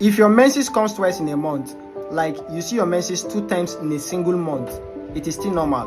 If your menses comes twice in a month, like you see your menses 2 times in a single month, it is still normal.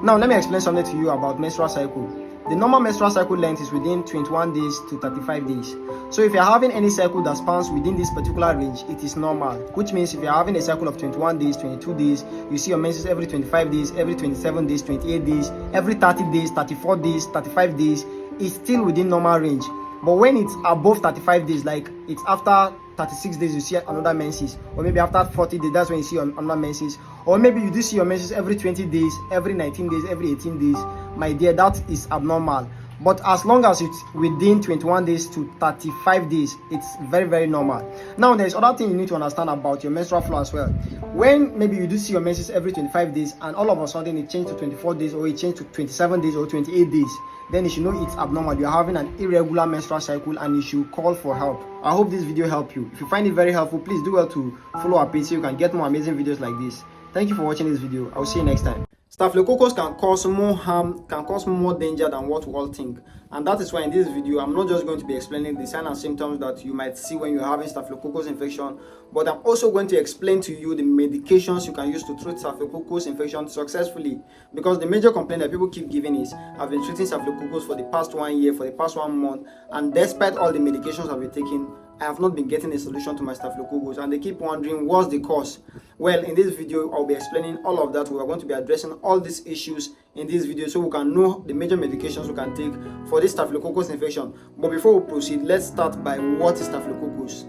Now let me explain something to you about menstrual cycle. The normal menstrual cycle length is within 21 days to 35 days. So if you're having any cycle that spans within this particular range, it is normal. Which means if you're having a cycle of 21 days, 22 days, you see your menses every 25 days, every 27 days, 28 days, every 30 days, 34 days, 35 days, it's still within normal range. But when it's above 35 days, like it's after 36 days, you see another menses, or maybe after 40 days, that's when you see another menses, or maybe you do see your menses every 20 days, every 19 days, every 18 days, my dear, that is abnormal. But as long as it's within 21 days to 35 days, it's very, very normal. Now, there's other thing you need to understand about your menstrual flow as well. When maybe you do see your menses every 25 days and all of a sudden it changed to 24 days, or it changed to 27 days or 28 days, then you should know it's abnormal. You're having an irregular menstrual cycle and you should call for help. I hope this video helped you. If you find it very helpful, please do well to follow our page so you can get more amazing videos like this. Thank you for watching this video. I'll see you next time. Staphylococcus can cause more harm, can cause more danger than what we all think. And that is why in this video, I'm not just going to be explaining the signs and symptoms that you might see when you're having staphylococcus infection, but I'm also going to explain to you the medications you can use to treat staphylococcus infection successfully. Because the major complaint that people keep giving is, I've been treating staphylococcus for the past 1 year, for the past 1 month, and despite all the medications I've been taking, I have not been getting a solution to my staphylococcus, and they keep wondering what's the cause. Well, in this video, I'll be explaining all of that. We are going to be addressing all these issues in this video so we can know the major medications we can take for this staphylococcus infection. But before we proceed, let's start by what is staphylococcus.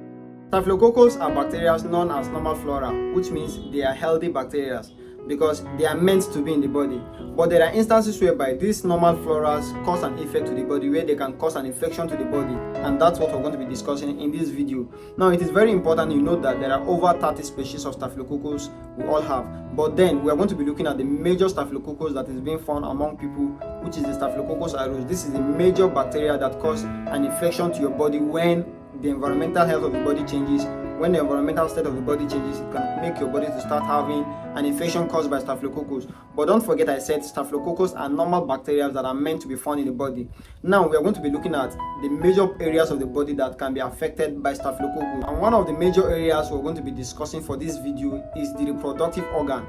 Staphylococcus are bacteria known as normal flora, which means they are healthy bacteria because they are meant to be in the body. But there are instances whereby these normal floras cause an effect to the body, where they can cause an infection to the body, and that's what we're going to be discussing in this video. Now, it is very important you know that there are over 30 species of staphylococcus we all have, but then we are going to be looking at the major staphylococcus that is being found among people, which is the Staphylococcus aureus. This is a major bacteria that causes an infection to your body when the environmental health of the body changes. When the environmental state of the body changes, it can make your body to start having an infection caused by staphylococcus. But don't forget, I said staphylococcus are normal bacteria that are meant to be found in the body. Now we are going to be looking at the major areas of the body that can be affected by staphylococcus. And one of the major areas we're going to be discussing for this video is the reproductive organ.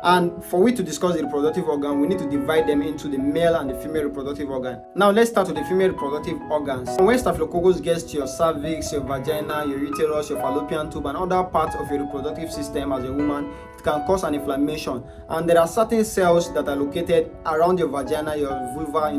And for we to discuss the reproductive organ, we need to divide them into the male and the female reproductive organ. Now let's start with the female reproductive organs. When staphylococcus gets to your cervix, your vagina, your uterus, your fallopian tube, and other parts of your reproductive system as a woman, it can cause an inflammation. And there are certain cells that are located around your vagina, your vulva,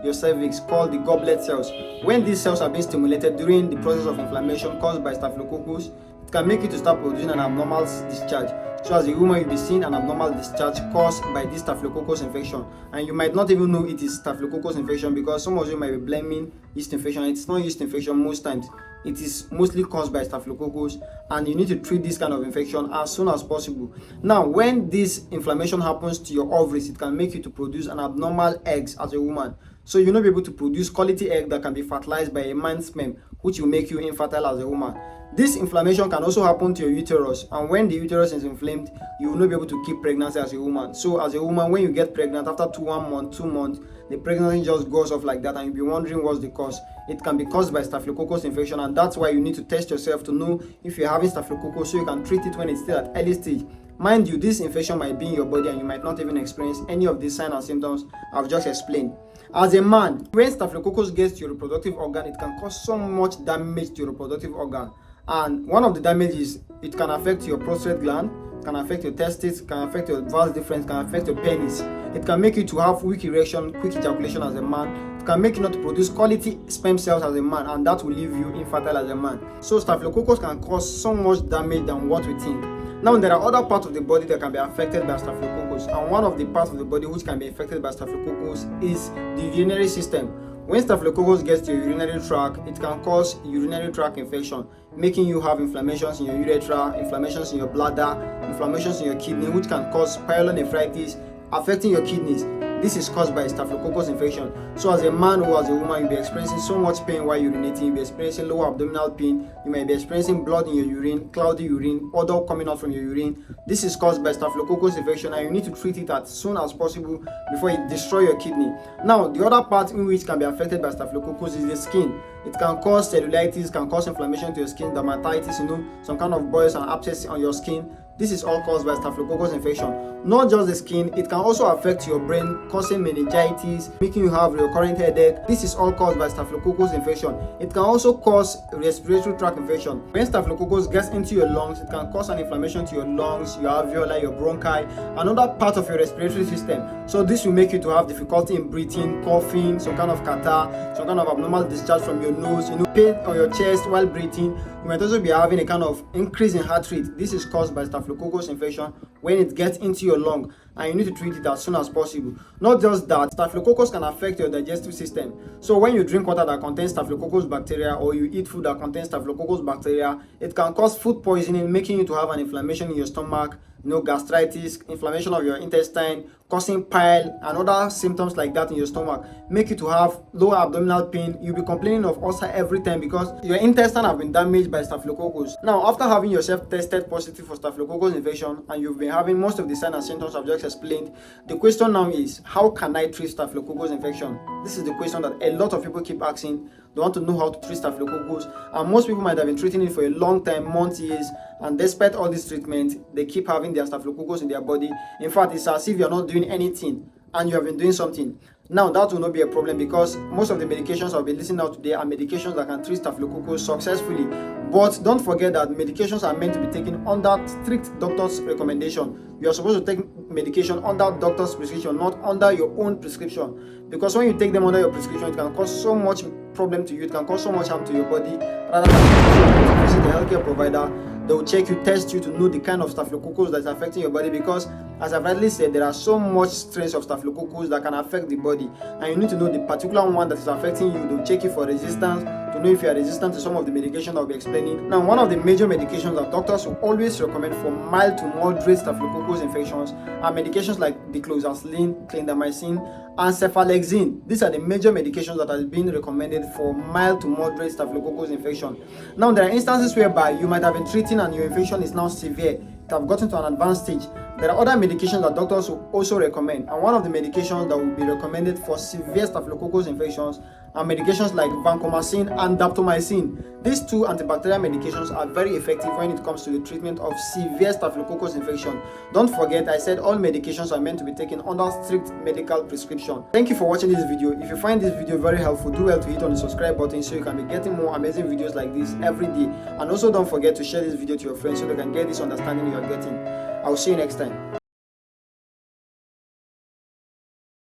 your cervix, called the goblet cells. When these cells are being stimulated during the process of inflammation caused by staphylococcus, it can make you to start producing an abnormal discharge. So as a woman, you'll be seeing an abnormal discharge caused by this staphylococcus infection, and you might not even know it is staphylococcus infection because some of you might be blaming yeast infection. It's not yeast infection most times. It is mostly caused by staphylococcus, and you need to treat this kind of infection as soon as possible. Now, when this inflammation happens to your ovaries, it can make you to produce an abnormal eggs as a woman. So you'll not be able to produce quality egg that can be fertilized by a man's sperm, which will make you infertile as a woman. This inflammation can also happen to your uterus, and when the uterus is inflamed, you will not be able to keep pregnancy as a woman. So as a woman, when you get pregnant after 1 month, 2 months, the pregnancy just goes off like that, and you'll be wondering what's the cause. It can be caused by staphylococcus infection, and that's why you need to test yourself to know if you're having staphylococcus so you can treat it when it's still at early stage. Mind you, this infection might be in your body and you might not even experience any of these signs and symptoms I've just explained. As a man, when staphylococcus gets to your reproductive organ, it can cause so much damage to your reproductive organ. And one of the damages, it can affect your prostate gland, can affect your testes, can affect your vas deferens, can affect your penis. It can make you to have weak erection, quick ejaculation as a man. It can make you not to produce quality sperm cells as a man, and that will leave you infertile as a man. So staphylococcus can cause so much damage than what we think. Now, there are other parts of the body that can be affected by staphylococcus, and one of the parts of the body which can be affected by staphylococcus is the urinary system. When staphylococcus gets to your urinary tract, it can cause urinary tract infection, making you have inflammations in your urethra, inflammations in your bladder, inflammations in your kidney, which can cause pyelonephritis, affecting your kidneys. This is caused by staphylococcus infection. So as a man or as a woman, you'll be experiencing so much pain while urinating. You'll be experiencing lower abdominal pain. You might be experiencing blood in your urine, cloudy urine, odor coming out from your urine. This is caused by staphylococcus infection, and you need to treat it as soon as possible before it destroys your kidney. Now, the other part in which can be affected by staphylococcus is the skin. It can cause cellulitis, can cause inflammation to your skin, dermatitis, some kind of boils and abscess on your skin. This is all caused by Staphylococcus infection. Not just the skin, it can also affect your brain, causing meningitis, making you have recurrent headache. This is all caused by Staphylococcus infection. It can also cause respiratory tract infection. When Staphylococcus gets into your lungs, it can cause an inflammation to your lungs, your alveoli, your bronchi, another part of your respiratory system. So this will make you to have difficulty in breathing, coughing, some kind of catarrh, some kind of abnormal discharge from your nose, pain on your chest while breathing. You might also be having a kind of increase in heart rate. This is caused by Staphylococcus infection when it gets into your lung, and you need to treat it as soon as possible. Not just that, Staphylococcus can affect your digestive system. So when you drink water that contains Staphylococcus bacteria, or you eat food that contains Staphylococcus bacteria, it can cause food poisoning, making you to have an inflammation in your stomach, gastritis, inflammation of your intestine, causing pile and other symptoms like that in your stomach, make you to have lower abdominal pain. You'll be complaining of ulcer every time because your intestine have been damaged by Staphylococcus. Now, after having yourself tested positive for Staphylococcus infection and you've been having most of the signs and symptoms I've just explained, the question now is, how can I treat Staphylococcus infection? This is the question that a lot of people keep asking. They want to know how to treat Staphylococcus, and most people might have been treating it for a long time, months, years, and despite all this treatment, they keep having their Staphylococcus in their body. In fact, it's as if you're not doing anything and you have been doing something. Now, that will not be a problem because most of the medications I'll be listing out today are medications that can treat Staphylococcus successfully. But don't forget that medications are meant to be taken under strict doctor's recommendation. You are supposed to take medication under doctor's prescription, not under your own prescription. Because when you take them under your prescription, it can cause so much problem to you, it can cause so much harm to your body. Rather than visit the healthcare provider, they will check you, test you to know the kind of Staphylococcus that's affecting your body, because as I've rightly said, there are so much strains of Staphylococcus that can affect the body, and you need to know the particular one that is affecting you. They'll check you for resistance to know if you are resistant to some of the medication I'll be explaining. Now, one of the major medications that doctors will always recommend for mild to moderate Staphylococcus infections are medications like dicloxacillin, clindamycin, and cephalexin. These are the major medications that have been recommended for mild to moderate Staphylococcus infection. Now, there are instances whereby you might have been treating and your infection is now severe. It have gotten to an advanced stage. There are other medications that doctors will also recommend, and one of the medications that will be recommended for severe Staphylococcus infections are medications like vancomycin and daptomycin. These two antibacterial medications are very effective when it comes to the treatment of severe Staphylococcus infection. Don't forget, I said all medications are meant to be taken under strict medical prescription. Thank you for watching this video. If you find this video very helpful, do well to hit on the subscribe button so you can be getting more amazing videos like this every day. And also don't forget to share this video to your friends so they can get this understanding you are getting. I'll see you next time.